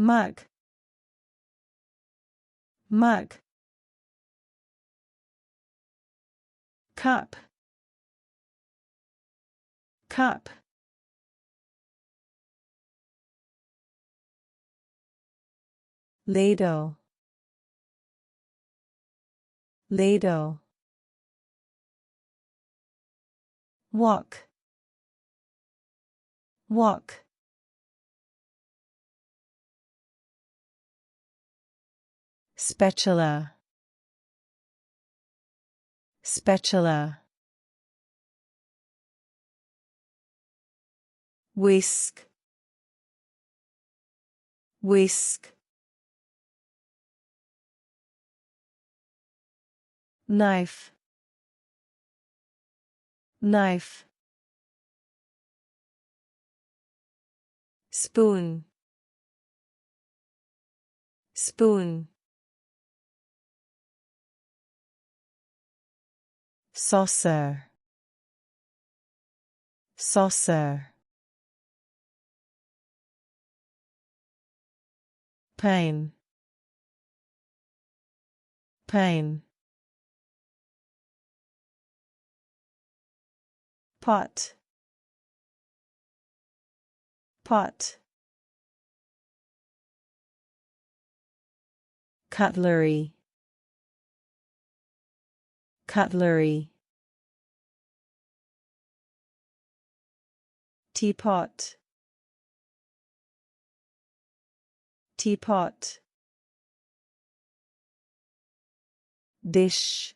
mug, mug. Cup, cup. Ladle, ladle. Walk, walk. Spatula, spatula. Whisk, whisk. Knife, knife. Spoon, spoon. Saucer, saucer. Pain, pain. Pot, pot. Cutlery, cutlery. Teapot, teapot. Dish,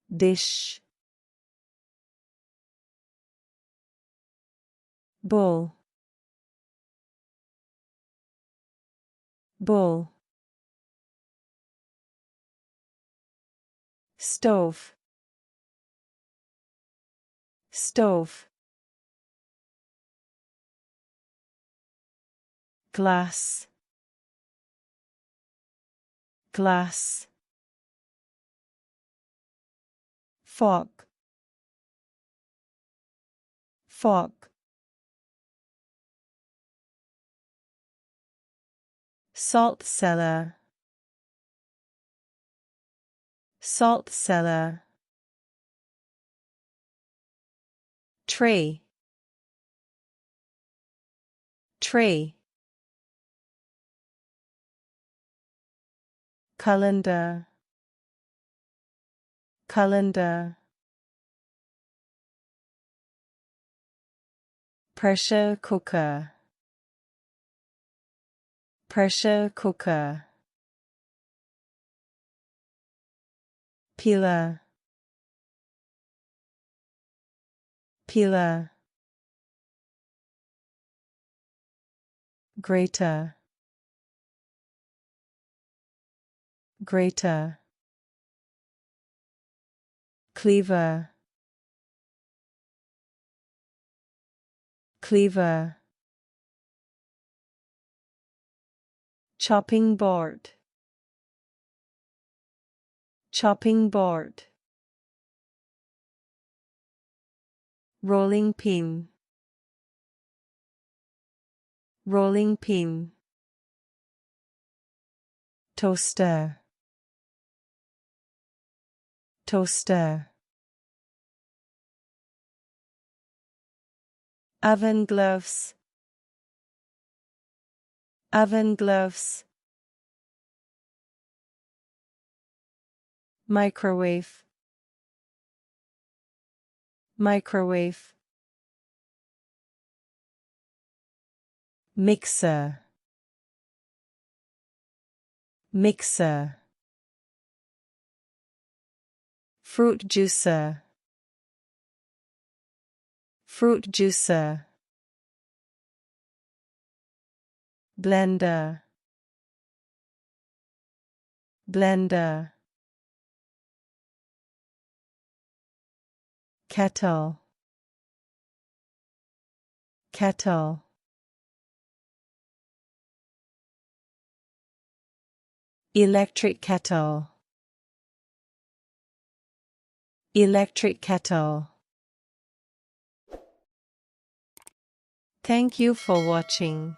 dish. Bowl, bowl. Stove, stove. Glass, glass. Fork, fork. Salt cellar, salt cellar. Tray, tray. Calendar, calendar. Pressure cooker, pressure cooker. Peeler, peeler. Grater, grater. Cleaver, cleaver. Chopping board, chopping board. Rolling pin, rolling pin. Toaster, toaster. Oven gloves, oven gloves. Microwave, microwave. Mixer, mixer. Fruit juicer, fruit juicer. Blender, blender. Kettle, kettle. Electric kettle, electric kettle. Thank you for watching.